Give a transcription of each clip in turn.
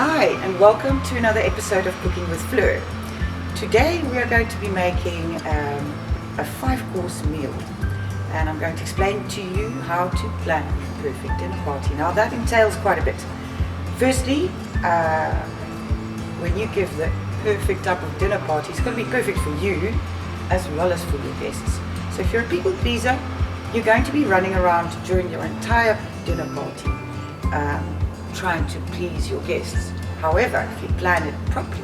Hi, and welcome to another episode of Cooking with Fleur. Today we are going to be making a 5-course meal, and I'm going to explain to you how to plan a perfect dinner party. Now that entails quite a bit. Firstly, when you give the perfect type of dinner party, it's got to be perfect for you as well as for your guests. So if you're a people pleaser, you're going to be running around during your entire dinner party trying to please your guests. However, if you plan it properly,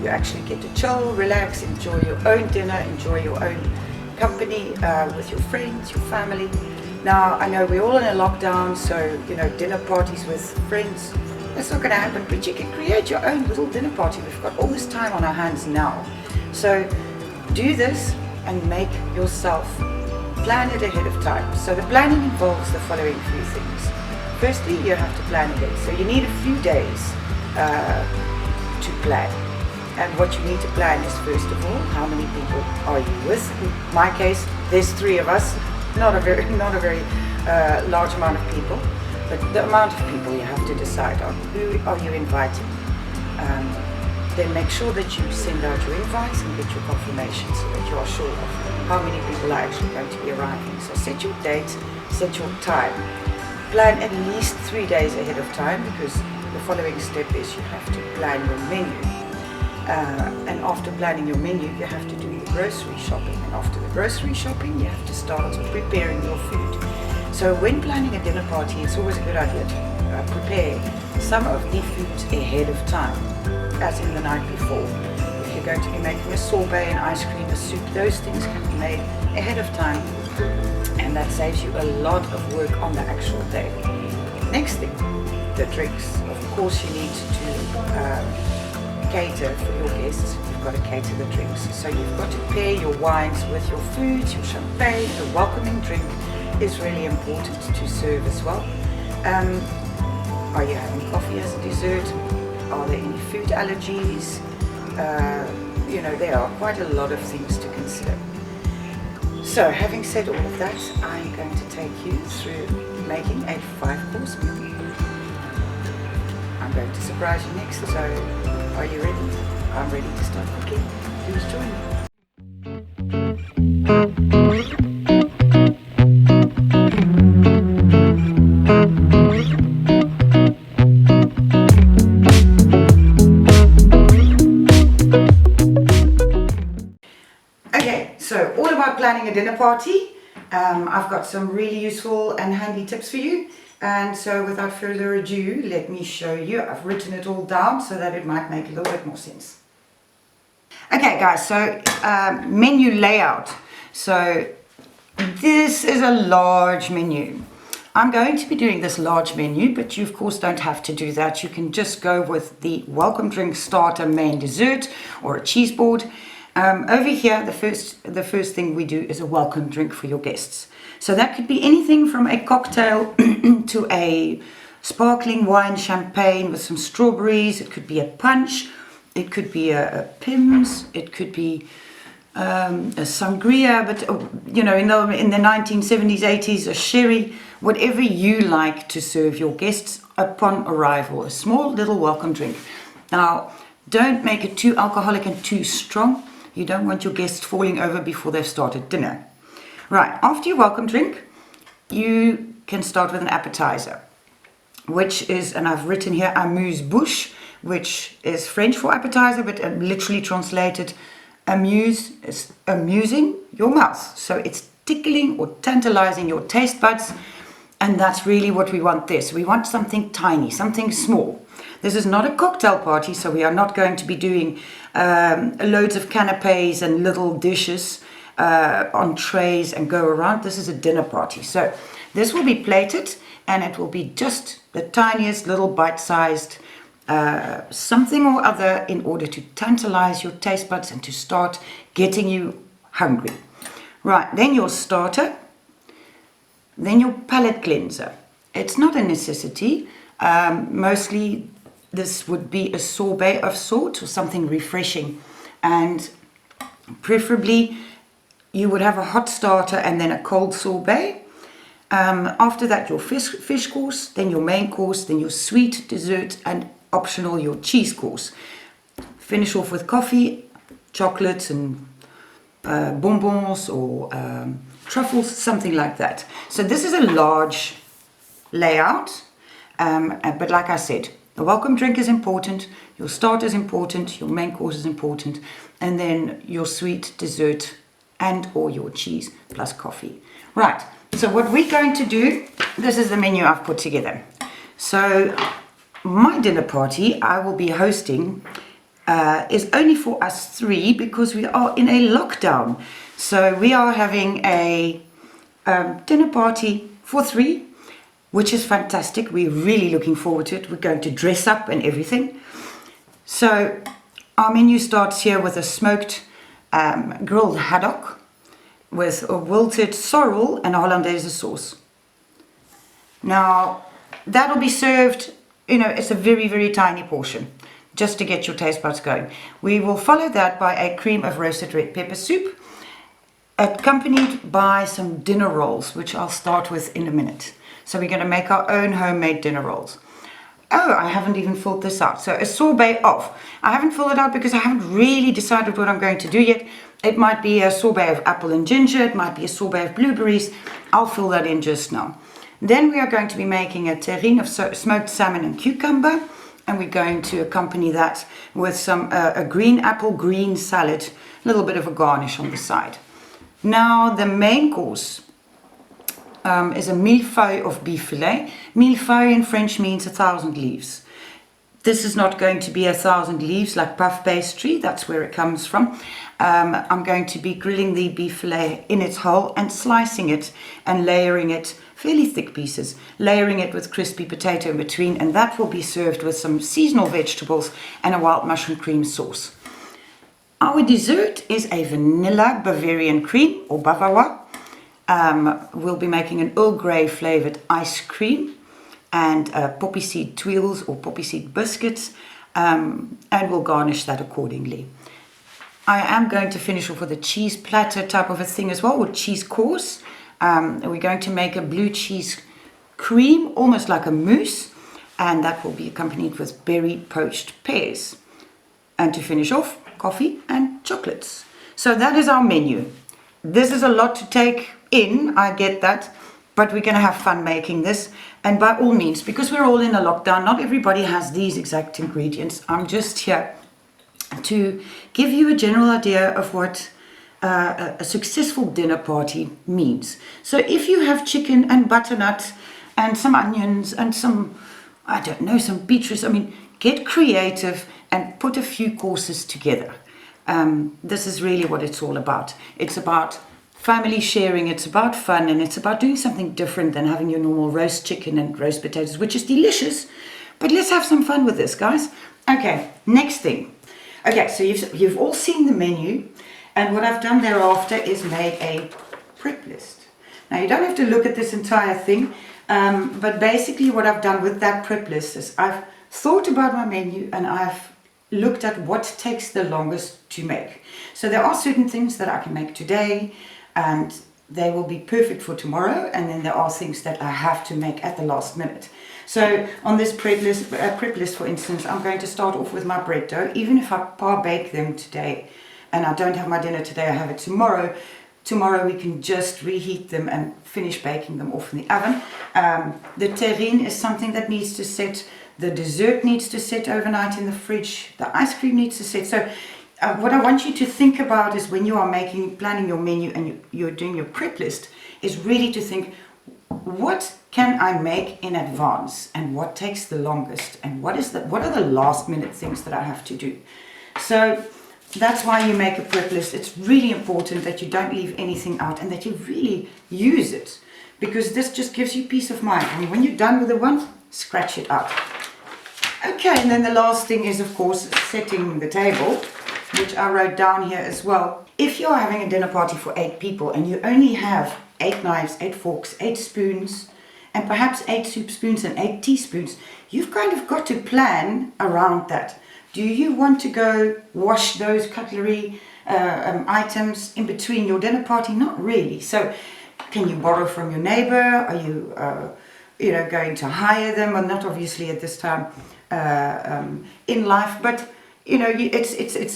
you actually get to chill, relax, enjoy your own dinner, enjoy your own company with your friends, your family. Now, I know we're all in a lockdown, so dinner parties with friends, that's not going to happen, but you can create your own little dinner party. We've got all this time on our hands now. So do this and make yourself plan it ahead of time. So the planning involves the following few things. Firstly, you have to plan a day. So you need a few days to plan. And what you need to plan is, first of all, how many people are you with? In my case, there's 3 of us. Not a very large amount of people, but the amount of people you have to decide on. Who are you inviting? Then make sure that you send out your invites and get your confirmation so that you are sure of how many people are actually going to be arriving. So set your date, set your time. Plan at least 3 days ahead of time, because the following step is you have to plan your menu. And after planning your menu, you have to do the grocery shopping. And after the grocery shopping, you have to start preparing your food. So when planning a dinner party, it's always a good idea to prepare some of the foods ahead of time, as in the night before. If you're going to be making a sorbet, an ice cream, a soup, those things can be made ahead of time. And that saves you a lot of work on the actual day. Next thing, the drinks. Of course you need to cater for your guests. You've got to cater the drinks. So you've got to pair your wines with your foods, your champagne. The welcoming drink is really important to serve as well. Are you having coffee as a dessert? Are there any food allergies? There are quite a lot of things to consider. So, having said all of that, I'm going to take you through making a 5-course meal. I'm going to surprise you next, so are you ready? I'm ready to start cooking. Please join me. So all about planning a dinner party. I've got some really useful and handy tips for you. And so without further ado, let me show you. I've written it all down so that it might make a little bit more sense. Okay guys, so menu layout. So this is a large menu. I'm going to be doing this large menu, but you of course don't have to do that. You can just go with the welcome drink, starter, main, dessert, or a cheese board. Over here, the first thing we do is a welcome drink for your guests. So that could be anything from a cocktail to a sparkling wine, champagne with some strawberries. It could be a punch. It could be a Pimm's. It could be a sangria. But in the 1970s, 80s, a sherry. Whatever you like to serve your guests upon arrival. A small little welcome drink. Now, don't make it too alcoholic and too strong. You don't want your guests falling over before they've started dinner. Right, after your welcome drink, you can start with an appetizer, which is, and I've written here, amuse-bouche, which is French for appetizer, but literally translated, amuse is amusing your mouth. So it's tickling or tantalizing your taste buds, and that's really what we want this. We want something tiny, something small. This is not a cocktail party, so we are not going to be doing loads of canapes and little dishes on trays and go around. This is a dinner party. So this will be plated, and it will be just the tiniest little bite-sized something or other in order to tantalize your taste buds and to start getting you hungry. Right, then your starter, then your palate cleanser. It's not a necessity. Mostly this would be a sorbet of sorts or something refreshing, and preferably you would have a hot starter and then a cold sorbet. After that, your fish course, then your main course, then your sweet dessert, and optional, your cheese course. Finish off with coffee, chocolates and bonbons or truffles, something like that. So this is a large layout, but like I said, the welcome drink is important, your starter is important, your main course is important, and then your sweet dessert and or your cheese plus coffee. Right, so what we're going to do, this is the menu I've put together. So my dinner party I will be hosting is only for us three because we are in a lockdown. So we are having a dinner party for three, which is fantastic. We're really looking forward to it. We're going to dress up and everything. So our menu starts here with a smoked grilled haddock with a wilted sorrel and a Hollandaise sauce. Now that'll be served, you know, it's a very, very tiny portion just to get your taste buds going. We will follow that by a cream of roasted red pepper soup, accompanied by some dinner rolls, which I'll start with in a minute. So we're going to make our own homemade dinner rolls. Oh, I haven't even filled this out. So a sorbet off. I haven't filled it out because I haven't really decided what I'm going to do yet. It might be a sorbet of apple and ginger. It might be a sorbet of blueberries. I'll fill that in just now. Then we are going to be making a terrine of smoked salmon and cucumber. And we're going to accompany that with some a green apple green salad. A little bit of a garnish on the side. Now the main course is a millefeuille of beef fillet. Millefeuille in French means 1,000 leaves. This is not going to be 1,000 leaves like puff pastry, that's where it comes from. I'm going to be grilling the beef fillet in its whole and slicing it and layering it, fairly thick pieces, layering it with crispy potato in between, and that will be served with some seasonal vegetables and a wild mushroom cream sauce. Our dessert is a vanilla Bavarian cream or Bavarois. We'll be making an Earl Grey flavoured ice cream and poppy seed twirls or poppy seed biscuits, and we'll garnish that accordingly. I am going to finish off with a cheese platter type of a thing as well, or cheese course. We're going to make a blue cheese cream, almost like a mousse, and that will be accompanied with berry poached pears. And to finish off, coffee and chocolates. So that is our menu. This is a lot to take in, I get that, but we're going to have fun making this. And by all means, because we're all in a lockdown, not everybody has these exact ingredients. I'm just here to give you a general idea of what a successful dinner party means. So if you have chicken and butternut and some onions and some, I don't know, some beetroots, I mean, get creative and put a few courses together. This is really what it's all about. It's about family sharing, it's about fun, and it's about doing something different than having your normal roast chicken and roast potatoes, which is delicious. But let's have some fun with this, guys. Okay, next thing. Okay, so you've all seen the menu, and what I've done thereafter is made a prep list. Now you don't have to look at this entire thing, but basically what I've done with that prep list is I've thought about my menu and I've looked at what takes the longest to make. So there are certain things that I can make today and they will be perfect for tomorrow, and then there are things that I have to make at the last minute. So on this prep list, for instance, I'm going to start off with my bread dough. Even if I par-bake them today and I don't have my dinner today, I have it tomorrow. Tomorrow we can just reheat them and finish baking them off in the oven. The terrine is something that needs to sit. The dessert needs to sit overnight in the fridge. The ice cream needs to sit. So what I want you to think about is when you are planning your menu and you're doing your prep list, is really to think, what can I make in advance and what takes the longest, and what are the last minute things that I have to do. So that's why you make a prep list. It's really important that you don't leave anything out and that you really use it, because this just gives you peace of mind. And when you're done with the one, scratch it out. Okay, and then the last thing is, of course, setting the table, which I wrote down here as well. If you're having a dinner party for 8 people and you only have 8 knives, 8 forks, 8 spoons, and perhaps 8 soup spoons and 8 teaspoons, you've kind of got to plan around that. Do you want to go wash those cutlery items in between your dinner party? Not really. So can you borrow from your neighbor? Are you you know, going to hire them, or not obviously at this time in life, but you know, it's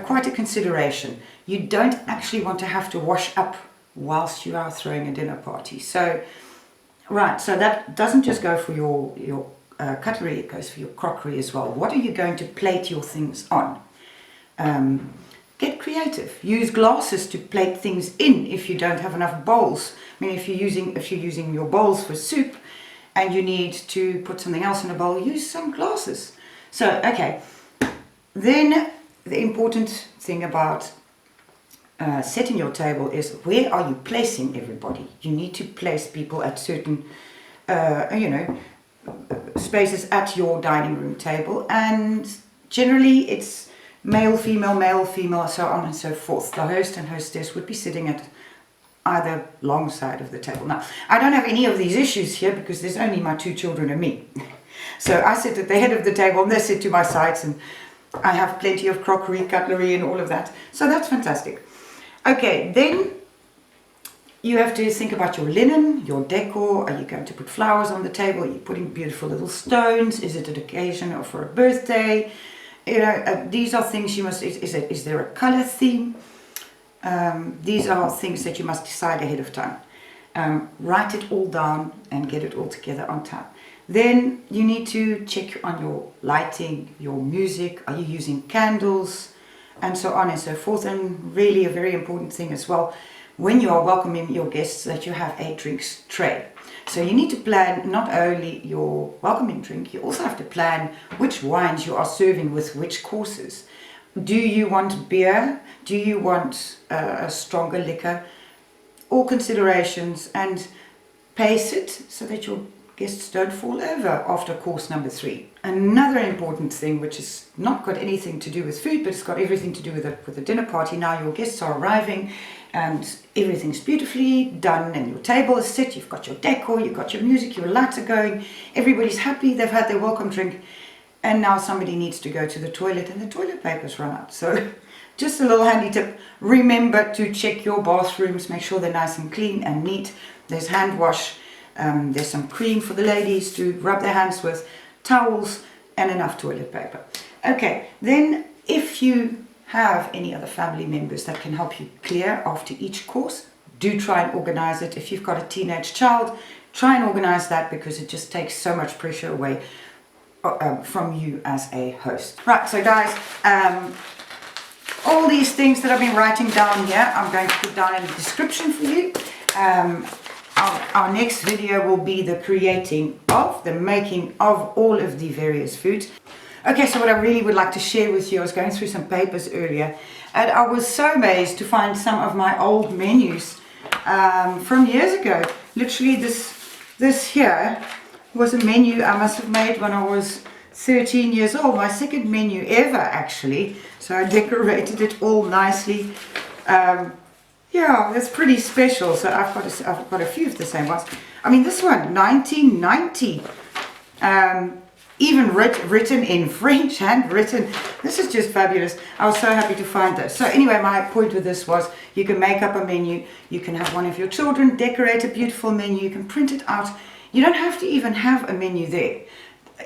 quite a consideration. You don't actually want to have to wash up whilst you are throwing a dinner party. So, right, so that doesn't just go for your cutlery, it goes for your crockery as well. What are you going to plate your things on? Get creative. Use glasses to plate things in if you don't have enough bowls. I mean, if you're using your bowls for soup and you need to put something else in a bowl, use some glasses. So, okay. Then the important thing about setting your table is, where are you placing everybody? You need to place people at certain, you know, spaces at your dining room table, and generally it's male, female, so on and so forth. The host and hostess would be sitting at either long side of the table. Now, I don't have any of these issues here because there's only my 2 children and me. So I sit at the head of the table and they sit to my sides, and I have plenty of crockery, cutlery and all of that. So that's fantastic. Okay, then you have to think about your linen, your decor. Are you going to put flowers on the table? Are you putting beautiful little stones? Is it an occasion or for a birthday? You know, these are things you must, is there a color theme? These are things that you must decide ahead of time. Write it all down and get it all together on time. Then you need to check on your lighting, your music. Are you using candles? And so on and so forth. And really a very important thing as well, when you are welcoming your guests, that you have a drinks tray. So you need to plan not only your welcoming drink, you also have to plan which wines you are serving with which courses. Do you want beer? Do you want a stronger liquor? All considerations, and pace it so that your guests don't fall over after course number 3. Another important thing, which has not got anything to do with food, but it's got everything to do with the dinner party. Now your guests are arriving and everything's beautifully done and your table is set, you've got your decor, you've got your music, your lights are going, everybody's happy, they've had their welcome drink, and now somebody needs to go to the toilet and the toilet paper's run out. So just a little handy tip, remember to check your bathrooms, make sure they're nice and clean and neat. There's hand wash. There's some cream for the ladies to rub their hands with, towels and enough toilet paper. Okay, then if you have any other family members that can help you clear after each course, do try and organize it. If you've got a teenage child, try and organize that, because it just takes so much pressure away from you as a host. Right, so guys, all these things that I've been writing down here, I'm going to put down in the description for you. Our next video will be the making of all of the various foods. Okay, so what I really would like to share with you, I was going through some papers earlier, and I was so amazed to find some of my old menus from years ago. Literally this here was a menu I must have made when I was 13 years old, my second menu ever actually. So I decorated it all nicely. Yeah, that's pretty special. So I've got a few of the same ones. I mean, this one, 1990, even written in French, handwritten. This is just fabulous. I was so happy to find this. So anyway, my point with this was, you can make up a menu. You can have one of your children decorate a beautiful menu. You can print it out. You don't have to even have a menu there.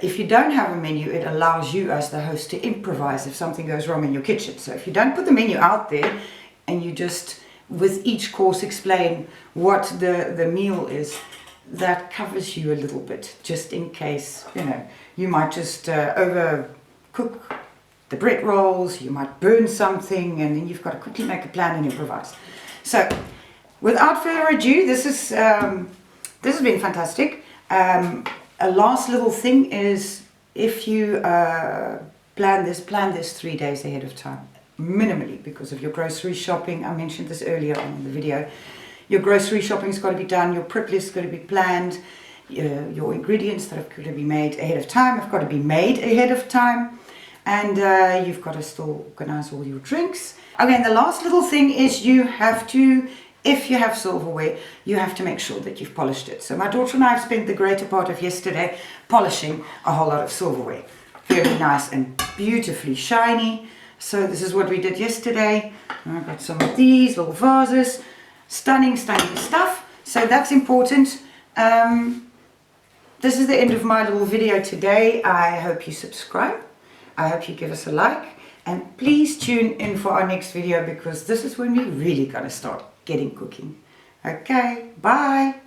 If you don't have a menu, it allows you as the host to improvise if something goes wrong in your kitchen. So if you don't put the menu out there and you just, with each course, explain what the meal is, that covers you a little bit, just in case, you know, you might just overcook the bread rolls, you might burn something, and then you've got to quickly make a plan and improvise. So without further ado, this has been fantastic. A last little thing is, if you plan this 3 days ahead of time, minimally, because of your grocery shopping. I mentioned this earlier on in the video. Your grocery shopping's got to be done, your prep list's got to be planned, your ingredients that have got to be made ahead of time have got to be made ahead of time, and you've got to still organize all your drinks. Again, the last little thing is, you have to, if you have silverware, you have to make sure that you've polished it. So my daughter and I have spent the greater part of yesterday polishing a whole lot of silverware. Very nice and beautifully shiny. So this is what we did yesterday. I've got some of these little vases. Stunning, stunning stuff. So that's important. this is the end of my little video today. I hope you subscribe. I hope you give us a like. And please tune in for our next video, because this is when we're really going to start getting cooking. Okay, bye.